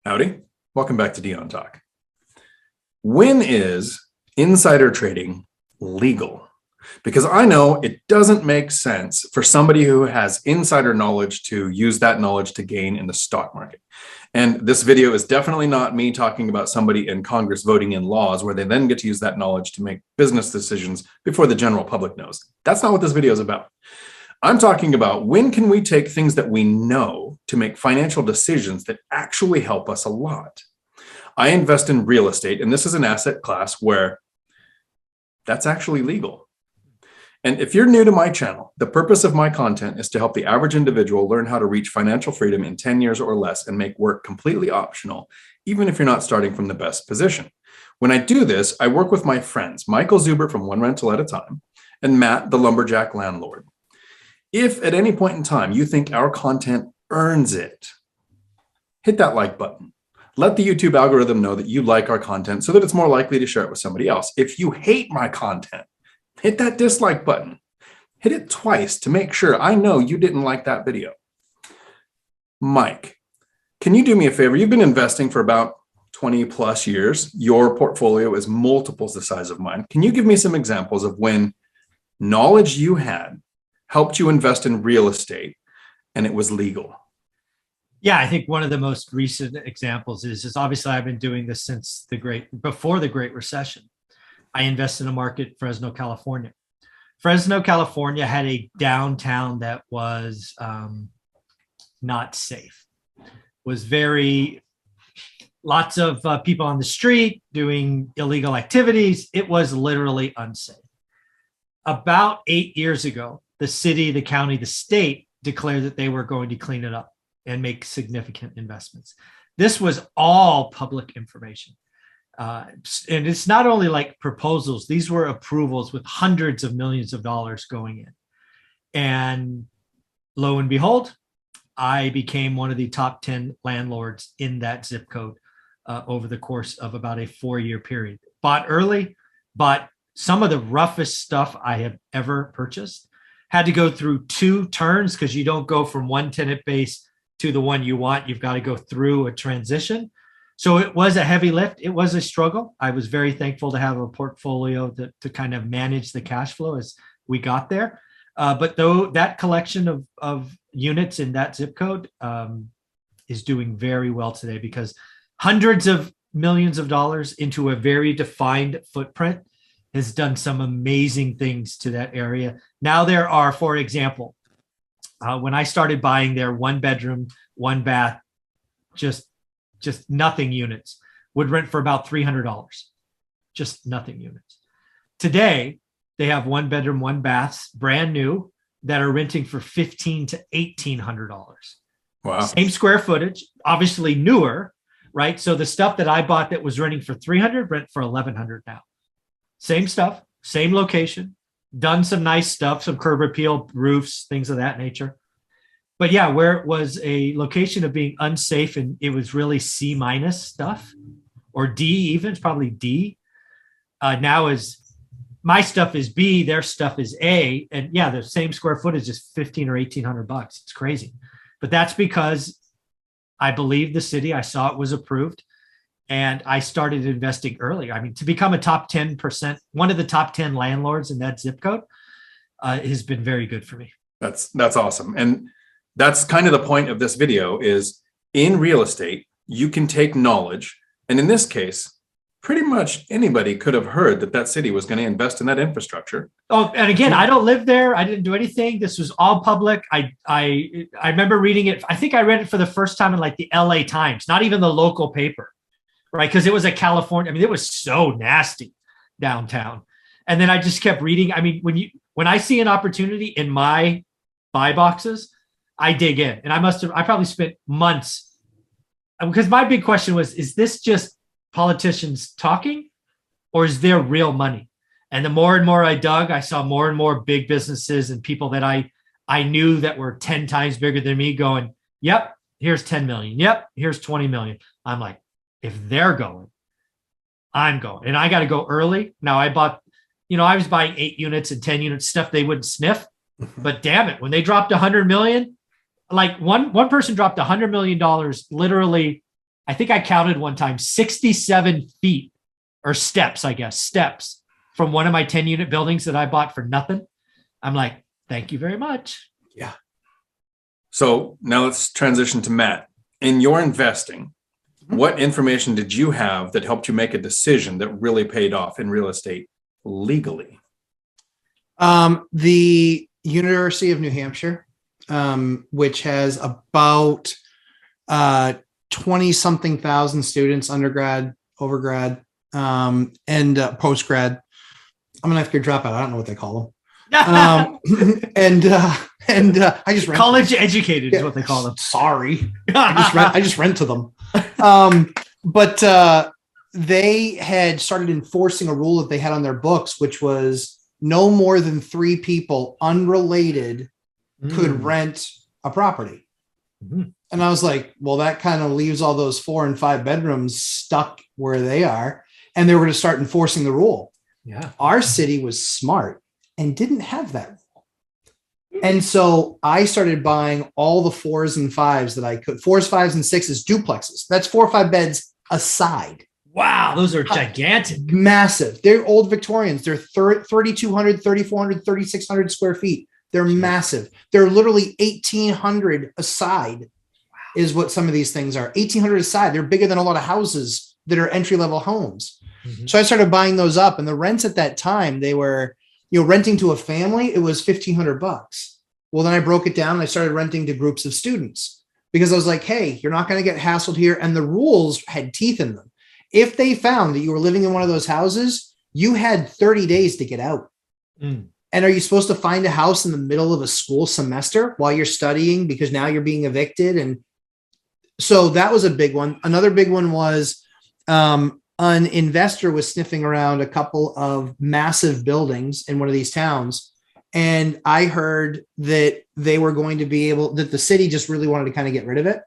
Howdy. Welcome back to Dion Talk. When is insider trading legal? Because I know it doesn't make sense for somebody who has insider knowledge to use that knowledge to gain in the stock market. And this video is definitely not me talking about somebody in Congress voting in laws where they then get to use that knowledge to make business decisions before the general public knows. That's not what this video is about. I'm talking about when can we take things that we know to make financial decisions that actually help us a lot. I invest in real estate, and this is an asset class where that's actually legal. And if you're new to my channel, the purpose of my content is to help the average individual learn how to reach financial freedom in 10 years or less and make work completely optional, even if you're not starting from the best position. When I do this, I work with my friends, Michael Zuber from One Rental at a Time, and Matt, the lumberjack landlord. If at any point in time you think our content earns it, hit that like button. Let the YouTube algorithm know that you like our content so that it's more likely to share it with somebody else. If you hate my content, hit that dislike button. Hit it twice to make sure I know you didn't like that video. Mike, can you do me a favor? You've been investing for about 20 plus years. Your portfolio is multiples the size of mine. Can you give me some examples of when knowledge you had helped you invest in real estate and it was legal? Yeah, I think one of the most recent examples is obviously I've been doing this since before the Great Recession. I invested in a market, Fresno, California. Fresno, California had a downtown that was not safe. Was lots of people on the street doing illegal activities. It was literally unsafe. About 8 years ago, the city, the county, the state declared that they were going to clean it up and make significant investments. This was all public information. And it's not only like proposals, these were approvals with hundreds of millions of dollars going in. And lo and behold, I became one of the top 10 landlords in that zip code over the course of about a 4-year period. Bought early, bought some of the roughest stuff I have ever purchased. Had to go through 2 turns because you don't go from one tenant base to the one you want. You've got to go through a transition. So it was a heavy lift. It was a struggle. I was very thankful to have a portfolio to kind of manage the cash flow as we got there. But though that collection of units in that zip code is doing very well today because hundreds of millions of dollars into a very defined footprint has done some amazing things to that area. Now there are, for example, when I started buying their 1 bedroom, 1 bath, just nothing units would rent for about $300, just nothing units. Today, they have 1 bedroom, 1 baths, brand new, that are renting for $1,500 to $1,800. Wow. Same square footage, obviously newer, right? So the stuff that I bought that was renting for $300 rent for $1,100 now. Same stuff, same location, done some nice stuff, some curb appeal, roofs, things of that nature. But yeah, where it was a location of being unsafe and it was really C- stuff or D even, it's probably D. Now is my stuff is B, their stuff is A. And yeah, the same square footage is $1,500 or $1,800. It's crazy. But that's because I believed the city. I saw it was approved. And I started investing early. I mean, to become a top 10%, one of the top 10 landlords in that zip code has been very good for me. That's awesome. And that's kind of the point of this video is in real estate, you can take knowledge. And in this case, pretty much anybody could have heard that city was going to invest in that infrastructure. Oh, and again, I don't live there. I didn't do anything. This was all public. I remember reading it. I think I read it for the first time in like the LA Times, not even the local paper. Right, because it was a California. I mean, it was so nasty downtown, and then I just kept reading. I mean, when I see an opportunity in my buy boxes, I dig in, and I probably spent months because my big question was: is this just politicians talking, or is there real money? And the more and more I dug, I saw more and more big businesses and people that I knew that were 10 times bigger than me going, "Yep, here's 10 million. Yep, here's 20 million." I'm like, if they're going, I'm going. And I got to go early. Now I bought, I was buying 8 units and 10 units, stuff they wouldn't sniff. But damn it, when they dropped 100 million, like one person dropped $100 million literally I think I counted one time 67 feet or steps, I guess, steps from one of my 10-unit buildings that I bought for nothing. I'm like, thank you very much. Yeah. So now let's transition to Matt. In your investing, what information did you have that helped you make a decision that really paid off in real estate legally? The University of New Hampshire, which has about 20 something thousand students, undergrad, overgrad, and postgrad. I'm gonna have to drop out. I don't know what they call them. And I just rent college educated is what they call them. Sorry, I just rent to them. But they had started enforcing a rule that they had on their books, which was no more than 3 people unrelated could rent a property. And I was like, well, that kind of leaves all those 4 and 5 bedrooms stuck where they are. And they were going to start enforcing the rule. Yeah. Our city was smart and didn't have that rule. And so I started buying all the 4s and 5s that I could. 4s, 5s, and 6s, duplexes. That's 4 or 5 beds aside. Wow, those are gigantic. Massive. They're old Victorians. They're 3,200, 3,400, 3,600 square feet. They're massive. They're literally 1,800 aside is what some of these things are. 1,800 aside. They're bigger than a lot of houses that are entry-level homes. So I started buying those up, and the rents at that time, they were, renting to a family, it was $1,500. Well, then I broke it down and I started renting to groups of students because I was like, hey, you're not going to get hassled here. And the rules had teeth in them. If they found that you were living in one of those houses, you had 30 days to get out. And are you supposed to find a house in the middle of a school semester while you're studying because now you're being evicted? And so that was a big one. Another big one was an investor was sniffing around a couple of massive buildings in one of these towns. And I heard that they were going to be able, that the city just really wanted to kind of get rid of it.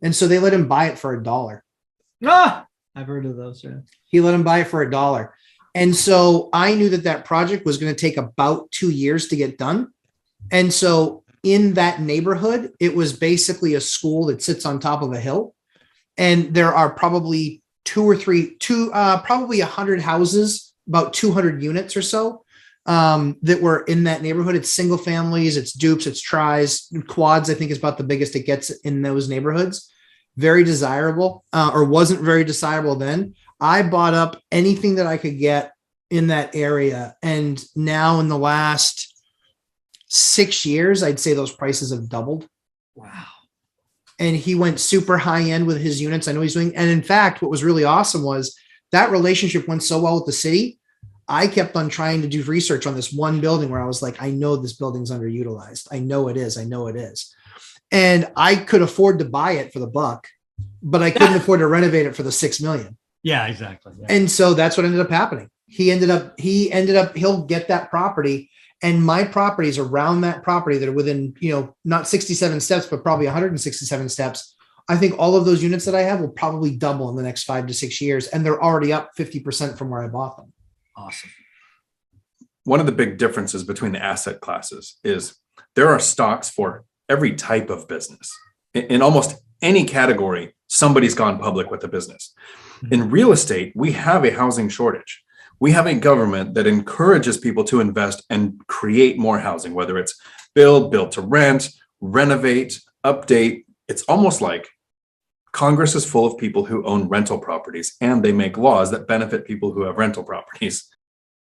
And so they let him buy it for $1. I've heard of those. Yeah. He let him buy it for $1. And so I knew that project was going to take about 2 years to get done. And so in that neighborhood, it was basically a school that sits on top of a hill. And there are probably probably 100 houses, about 200 units or so that were in that neighborhood. It's single families, it's dupes, it's tries, quads, I think is about the biggest it gets in those neighborhoods. Very desirable, or wasn't very desirable then. I bought up anything that I could get in that area. And now in the last 6 years, I'd say those prices have doubled. Wow. And he went super high end with his units. I know he's doing. And in fact, what was really awesome was that relationship went so well with the city. I kept on trying to do research on this one building where I was like, I know this building's underutilized. I know it is. I know it is. And I could afford to buy it for the $1, but I couldn't afford to renovate it for the $6 million. Yeah, exactly. Yeah. And so that's what ended up happening. He'll get that property. And my properties around that property that are within, not 67 steps, but probably 167 steps. I think all of those units that I have will probably double in the next 5 to 6 years. And they're already up 50% from where I bought them. Awesome. One of the big differences between the asset classes is there are stocks for every type of business. In almost any category, somebody's gone public with a business. In real estate, we have a housing shortage. We have a government that encourages people to invest and create more housing, whether it's build to rent, renovate, update. It's almost like Congress is full of people who own rental properties, and they make laws that benefit people who have rental properties.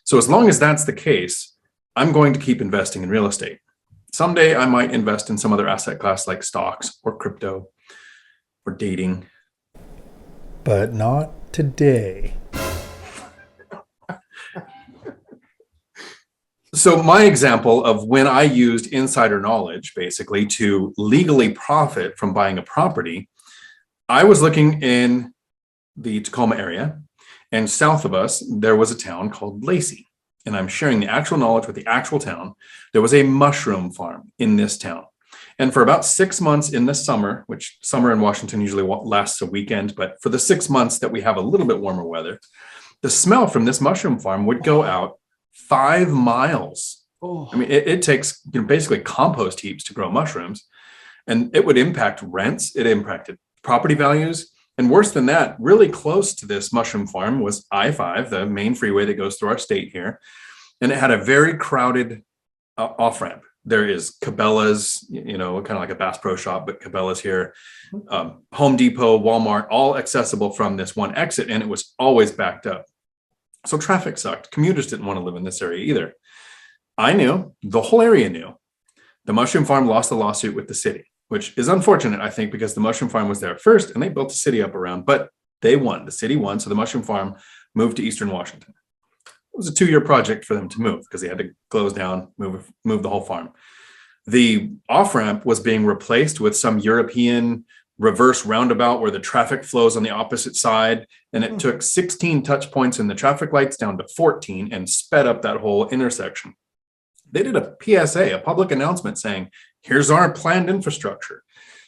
So as long as that's the case, I'm going to keep investing in real estate. Someday I might invest in some other asset class like stocks or crypto or dating. But not today. So my example of when I used insider knowledge basically to legally profit from buying a property, I was looking in the Tacoma area, and south of us, there was a town called Lacey. And I'm sharing the actual knowledge with the actual town. There was a mushroom farm in this town. And for about 6 months in the summer, which summer in Washington usually lasts a weekend, but for the 6 months that we have a little bit warmer weather, the smell from this mushroom farm would go out 5 miles. I mean, it takes basically compost heaps to grow mushrooms, and it would impact rents. It impacted property values. And worse than that, really close to this mushroom farm was I-5, the main freeway that goes through our state here. And it had a very crowded off-ramp. There is Cabela's, kind of like a Bass Pro Shop, but Cabela's here, Home Depot, Walmart, all accessible from this one exit. And it was always backed up. So traffic sucked. Commuters didn't want to live in this area either. I knew, the whole area knew, the mushroom farm lost the lawsuit with the city, which is unfortunate, I think, because the mushroom farm was there first and they built the city up around, but they won. The city won. So the mushroom farm moved to Eastern Washington. It was a 2-year project for them to move because they had to close down, move the whole farm. The off-ramp was being replaced with some European reverse roundabout where the traffic flows on the opposite side. And it took 16 touch points in the traffic lights down to 14 and sped up that whole intersection. They did a PSA, a public announcement saying, here's our planned infrastructure.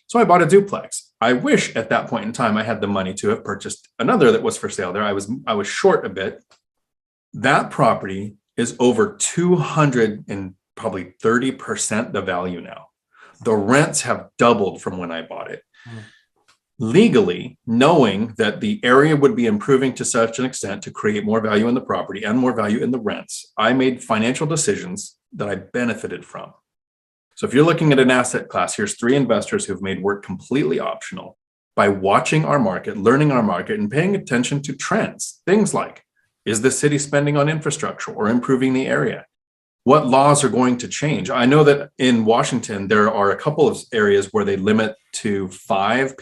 So I bought a duplex. I wish at that point in time I had the money to have purchased another that was for sale there. I was short a bit. That property is over 200 and probably 30% the value now. The rents have doubled from when I bought it. Legally, knowing that the area would be improving to such an extent to create more value in the property and more value in the rents, I made financial decisions that I benefited from. So if you're looking at an asset class, here's 3 investors who've made work completely optional by watching our market, learning our market, and paying attention to trends. Things like, is the city spending on infrastructure or improving the area? What laws are going to change? I know that in Washington, there are a couple of areas where they limit to 5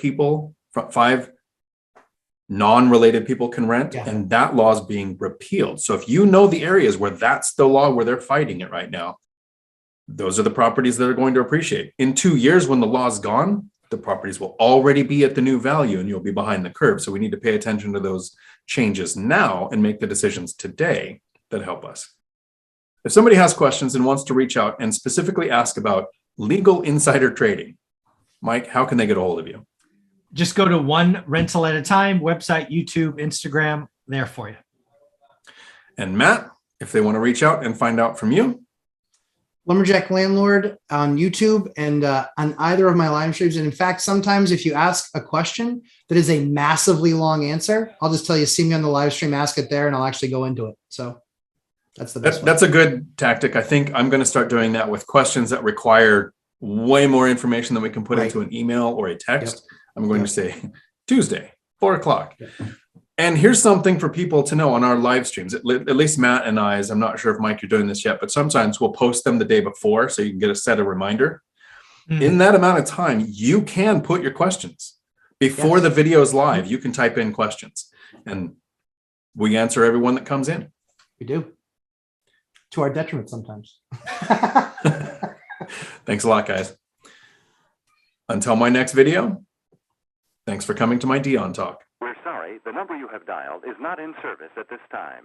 non-related people can rent, and that law is being repealed. So if you know the areas where that's the law, where they're fighting it right now, those are the properties that are going to appreciate. In 2 years, when the law's gone, the properties will already be at the new value and you'll be behind the curve. So we need to pay attention to those changes now and make the decisions today that help us. If somebody has questions and wants to reach out and specifically ask about legal insider trading, Mike, how can they get a hold of you? Just go to One Rental at a Time, website, YouTube, Instagram, there for you. And Matt, if they want to reach out and find out from you. Lumberjack Landlord on YouTube and on either of my live streams. And in fact, sometimes if you ask a question that is a massively long answer, I'll just tell you, see me on the live stream, ask it there, and I'll actually go into it. So that's the best. That's a good tactic. I think I'm going to start doing that with questions that require way more information than we can put into an email or a text. Yep. I'm going to say Tuesday, 4:00. Yep. And here's something for people to know on our live streams, at least Matt and I, I'm not sure if Mike, you're doing this yet, but sometimes we'll post them the day before so you can get a set of reminder. In that amount of time, you can put your questions before the video is live. You can type in questions and we answer everyone that comes in. We do. To our detriment sometimes. Thanks a lot, guys. Until my next video, thanks for coming to my Dion Talk. We're sorry, the number you have dialed is not in service at this time.